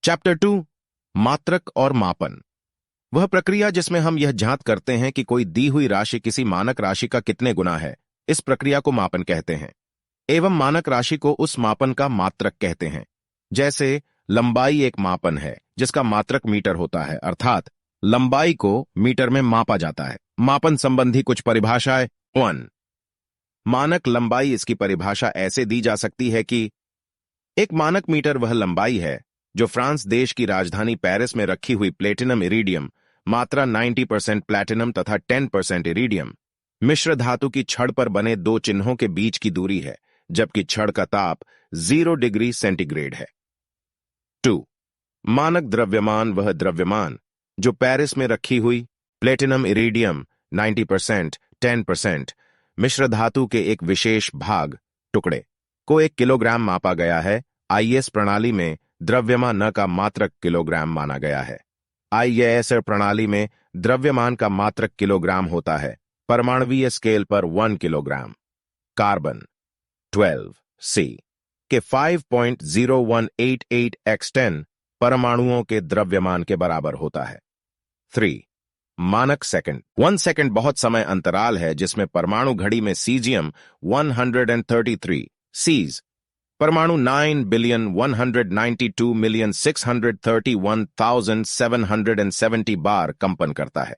Chapter 2 मात्रक और मापन। वह प्रक्रिया जिसमें हम यह जांच करते हैं कि कोई दी हुई राशि किसी मानक राशि का कितने गुना है, इस प्रक्रिया को मापन कहते हैं। एवं मानक राशि को उस मापन का मात्रक कहते हैं। जैसे लंबाई एक मापन है जिसका मात्रक मीटर होता है, अर्थात लंबाई को मीटर में मापा जाता है। मापन संबंधी कुछ परिभाषाएं। 1 मानक लंबाई। इसकी परिभाषा ऐसे दी जा सकती है कि एक मानक मीटर वह लंबाई है जो फ्रांस देश की राजधानी पेरिस में रखी हुई प्लेटिनम इरिडियम, मात्रा 90% प्लैटिनम तथा 10% इरिडियम, मिश्र धातु की छड़ पर बने दो चिन्हों के बीच की दूरी है, जबकि छड़ का ताप 0 डिग्री सेंटीग्रेड है। 2 मानक द्रव्यमान वह द्रव्यमान जो पेरिस में रखी हुई प्लेटिनम इरिडियम 90% 10% मिश्र धातु के एक विशेष भाग टुकड़े को 1 किलोग्राम मापा गया है। आईएस प्रणाली में द्रव्यमान न का मात्रक किलोग्राम माना गया है। आईएस प्रणाली में द्रव्यमान का मात्रक किलोग्राम होता है। परमाणुवीय स्केल पर 1 किलोग्राम। कार्बन 12 सी के 5.0188 x 10 परमाणुओं के द्रव्यमान के बराबर होता है। 3 मानक सेकंड। 1 सेकंड बहुत समय अंतराल है जिसमें परमाणु घड़ी में सीजियम 133 सीज परमाणु 9,192,631,770 बार कंपन करता है।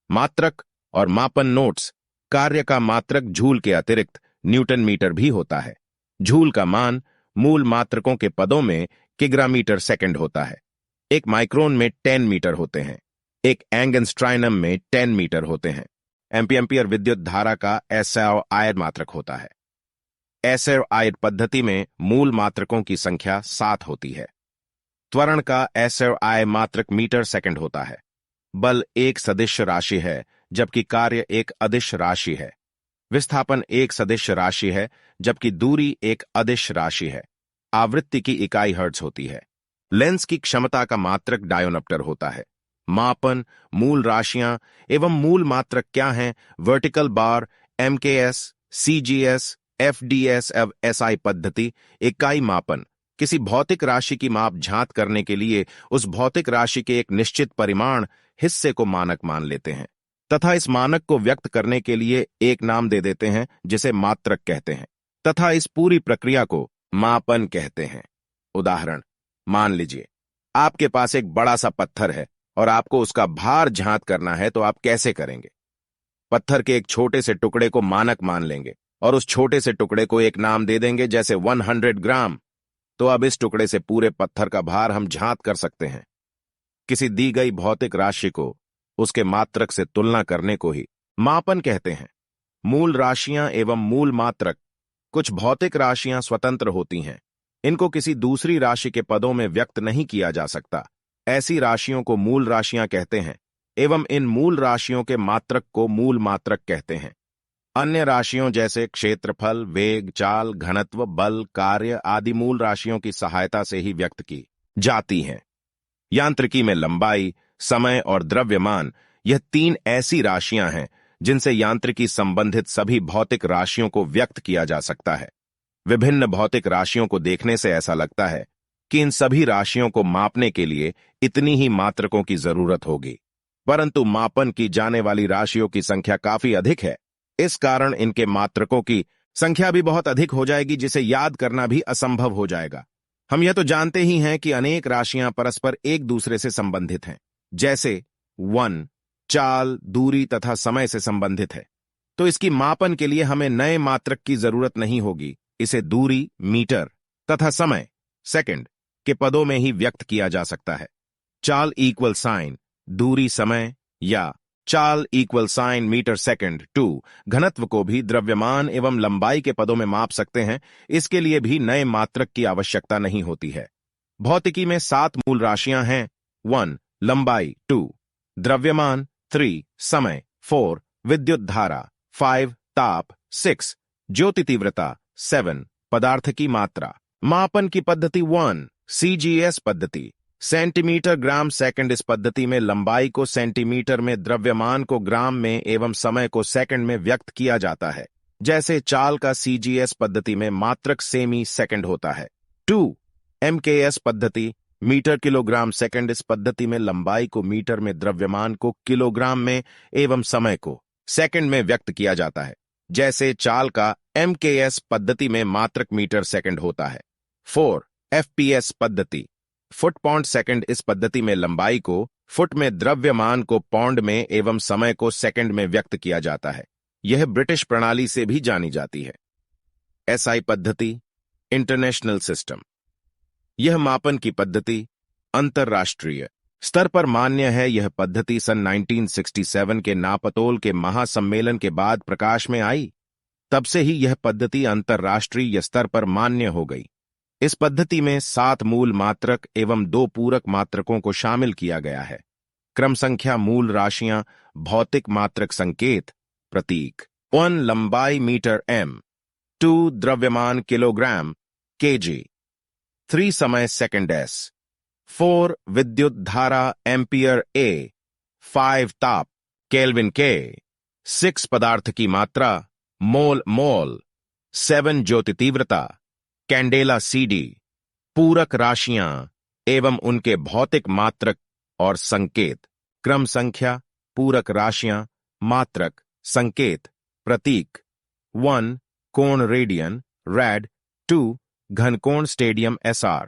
मात्रक और मापन नोट्स। कार्य का मात्रक जूल के अतिरिक्त न्यूटन मीटर भी होता है। जूल का मान मूल मात्रकों के पदों में किग्रामीटर सेकंड होता है। एक माइक्रोन में 10 मीटर होते हैं। एक एंगस्ट्राइनम में 10 मीटर होते हैं। एम्पियर विद्युत धारा का एसआई मात्रक होता है। एसआई पद्धति में मूल मात्रकों की संख्या 7 होती है। त्वरण का एसआई मात्रक मीटर सेकंड होता है। बल एक सदिश राशि है जबकि कार्य एक अदिश राशि है। विस्थापन एक सदिश राशि है जबकि दूरी एक अदिश राशि है। आवृत्ति की इकाई हर्ट्ज होती है। लेंस की क्षमता का मात्रक डायोप्टर होता है। मापन, मूल राशियां एवं मूल मात्रक क्या हैं? Vertical bar, MKS, CGS, FDS एवं एसआई पद्धति। इकाई मापन किसी भौतिक राशि की माप झांत करने के लिए उस भौतिक राशि के एक निश्चित परिमाण हिस्से को मानक मान लेते हैं तथा इस मानक को व्यक्त करने के लिए एक नाम दे देते हैं जिसे मात्रक कहते हैं तथा इस पूरी प्रक्रिया को मापन कहते हैं। उदाहरण, मान लीजिए आपके पास एक बड़ा सा पत्थर है और आपको उसका भार झांत करना है, तो आप कैसे करेंगे? पत्थर के एक छोटे से टुकड़े को मानक मान लेंगे और उस छोटे से टुकड़े को एक नाम दे देंगे, जैसे 100 ग्राम। तो अब इस टुकड़े से पूरे पत्थर का भार हम झांत कर सकते हैं। किसी दी गई भौतिक राशि को उसके मात्रक से तुलना करने को ही मापन कहते हैं। मूल राशियां एवं मूल मात्रक। कुछ भौतिक राशियां स्वतंत्र होती हैं। इनको किसी दूसरी राशि के पदों में व्यक्त नहीं किया जा सकता। ऐसी राशियों को मूल राशियां कहते हैं एवं इन मूल राशियों के मात्रक को मूल मात्रक कहते हैं। अन्य राशियों जैसे क्षेत्रफल, वेग, चाल, घनत्व, बल, कार्य आदि मूल राशियों की सहायता से ही व्यक्त की जाती हैं। यांत्रिकी में लंबाई, समय और द्रव्यमान, यह 3 ऐसी राशियां हैं जिनसे यांत्रिकी संबंधित सभी भौतिक राशियों को व्यक्त किया जा सकता है। विभिन्न भौतिक राशियों को देखने से ऐसा लगता है कि इन सभी राशियों को मापने के लिए इतनी ही मात्रकों की जरूरत होगी, परंतु मापन की जाने वाली राशियों की संख्या काफी अधिक है। इस कारण इनके मात्रकों की संख्या भी बहुत अधिक हो जाएगी, जिसे याद करना भी असंभव हो जाएगा। हम यह तो जानते ही हैं कि अनेक राशियां परस्पर एक दूसरे से संबंधित हैं, जैसे 1 चाल, दूरी तथा समय से संबंधित है। तो इसकी मापन के लिए हमें नए मात्रक की जरूरत नहीं होगी। इसे दूरी मीटर तथा समय सेकंड के पदों में ही व्यक्त किया जा सकता है। चाल इक्वल साइन दूरी समय या चाल इक्वल साइन मीटर सेकंड 2। घनत्व को भी द्रव्यमान एवं लंबाई के पदों में माप सकते हैं। इसके लिए भी नए मात्रक की आवश्यकता नहीं होती है। भौतिकी में 7 मूल राशियां हैं। 1 लंबाई, 2 द्रव्यमान, 3 समय, 4 विद्युत धारा, 5 ताप, 6 ज्योति तीव्रता, 7 पदार्थ की मात्रा। मापन की पद्धति 1 सीजीएस पद्धति, सेंटीमीटर ग्राम सेकंड। इस पद्धति में लंबाई को सेंटीमीटर में, द्रव्यमान को ग्राम में एवं समय को सेकंड में व्यक्त किया जाता है। जैसे चाल का सीजीएस पद्धति में मात्रक सेमी सेकंड होता है। 2 एमकेएस पद्धति, मीटर किलोग्राम सेकंड। इस पद्धति में लंबाई को मीटर में, द्रव्यमान को किलोग्राम में एवं समय को सेकंड में व्यक्त किया जाता है। जैसे चाल का MKS पद्धति में मात्रक मीटर सेकंड होता है। 4. FPS पद्धति, फुट पौंड सेकंड। इस पद्धति में लंबाई को फुट में, द्रव्यमान को पौंड में एवं समय को सेकंड में व्यक्त किया जाता है। यह ब्रिटिश प्रणाली से भी जानी जाती है। SI पद्धति, इंटरनेशनल सिस्टम। यह मापन की पद्धति अंतरराष्ट्रीय स्तर पर मान्य है। यह पद्धति सन 1967 के नापतोल के महासम्मेलन के बाद प्रकाश में आई। तब से ही यह पद्धति अंतरराष्ट्रीय स्तर पर मान्य हो गई। इस पद्धति में 7 मूल मात्रक एवं 2 पूरक मात्रकों को शामिल किया गया है। क्रम संख्या, मूल राशियां, भौतिक मात्रक संकेत, प्रतीक। 1 लंबाई मीटर M, 2 द्रव्यमान किलोग्राम kg, 3 समय सेकंड S, 4 विद्युत धारा एम्पियर A, 5 ताप केल्विन K, 6 पदार्थ की मात्रा मोल, 7 ज्योति तीव्रता कैंडेला CD। पूरक राशियां एवं उनके भौतिक मात्रक और संकेत। क्रम संख्या, पूरक राशियां, मात्रक, संकेत, प्रतीक। 1 कोण रेडियन रैड, 2 घनकोण स्टेडियम SR।